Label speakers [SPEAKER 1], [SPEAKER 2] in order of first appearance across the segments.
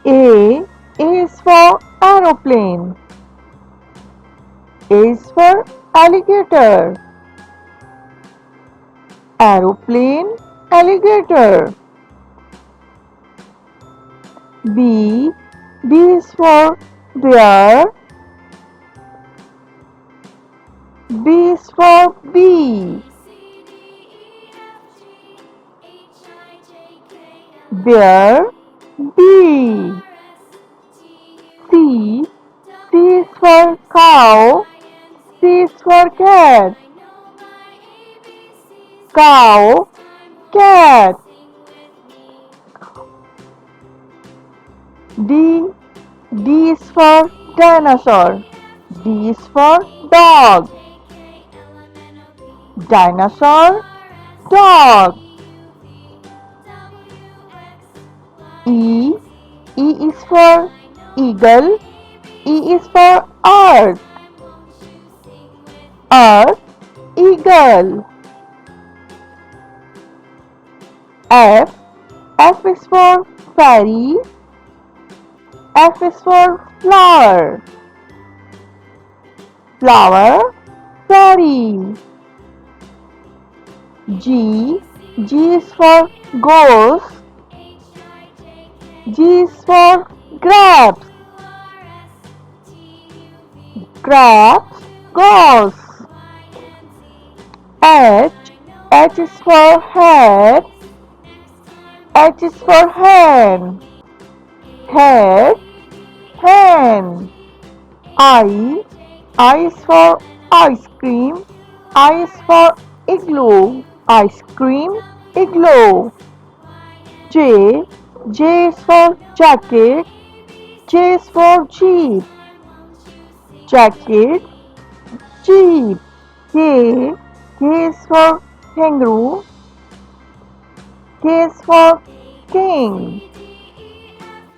[SPEAKER 1] A is for aeroplane. A is for alligator. Aeroplane, alligator. B is for bear. B is for bee. Bear, bee. C is for cow. C is for cat. Cow, cat. D is for dinosaur. D is for dog. Dinosaur, dog. E is for eagle. E is for earth. Earth, eagle. F is for fairy. F is for flower. Flower, fairy. G is for ghost. G is for grapes. Grapes, ghost. H is for head. H is for hen. Head, hen. I is for ice cream. I is for igloo. Ice cream, igloo. J is for jacket. J is for jeep. Jacket, jeep. K is for kangaroo. K is for king.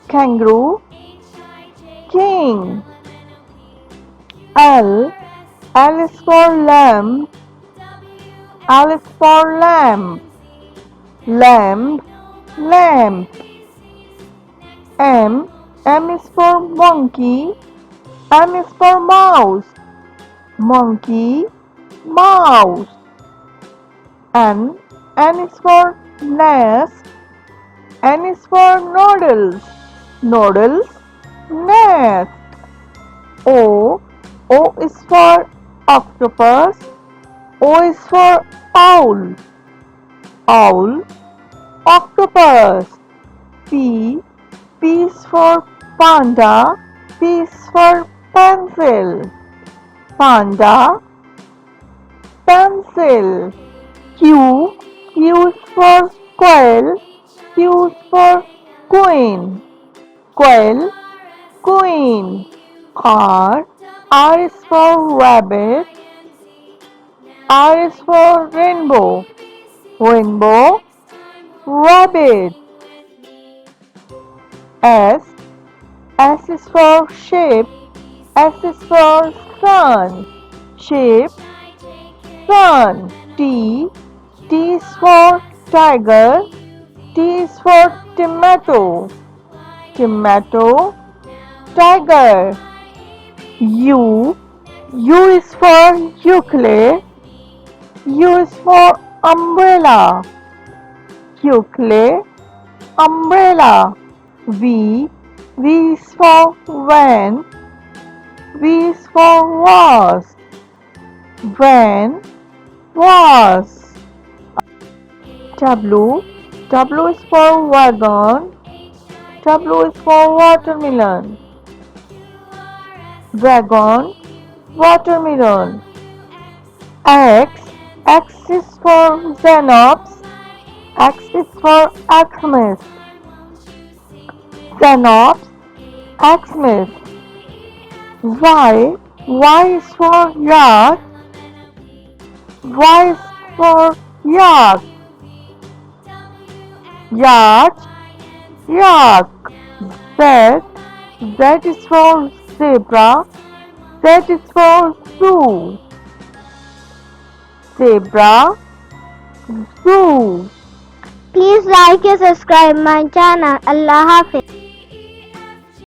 [SPEAKER 1] Kangaroo, king. L is for lamb. L is for lamb. Lamb, lamp. M is for monkey. M is for mouse. Monkey, mouse. N is for nest. N is for noodles. Noodles, nest. O is for octopus. O is for owl. Owl, octopus. P is for panda. P is for pencil. Panda, pencil. Q is for quail. Q is for queen. Quail, queen. R is for rabbit. R is for rainbow. Rainbow, rabbit. S is for sheep. S is for sun. Sheep, sun. T is for tiger. T is for tomato. Tomato, tiger. U is for ukulele. U is for umbrella. Ukulele, umbrella. V is for van. V is for vase. Van, vase. W is for wagon. W is for watermelon. Dragon, watermelon. X is for Xenops. X is for Xmas. Xenops, Xmas. Y is for yak. Y is for yak. Yak. Z is for zebra. Z is for zoo. Zebra, zoo.
[SPEAKER 2] Please like and subscribe my channel. Allah Hafiz.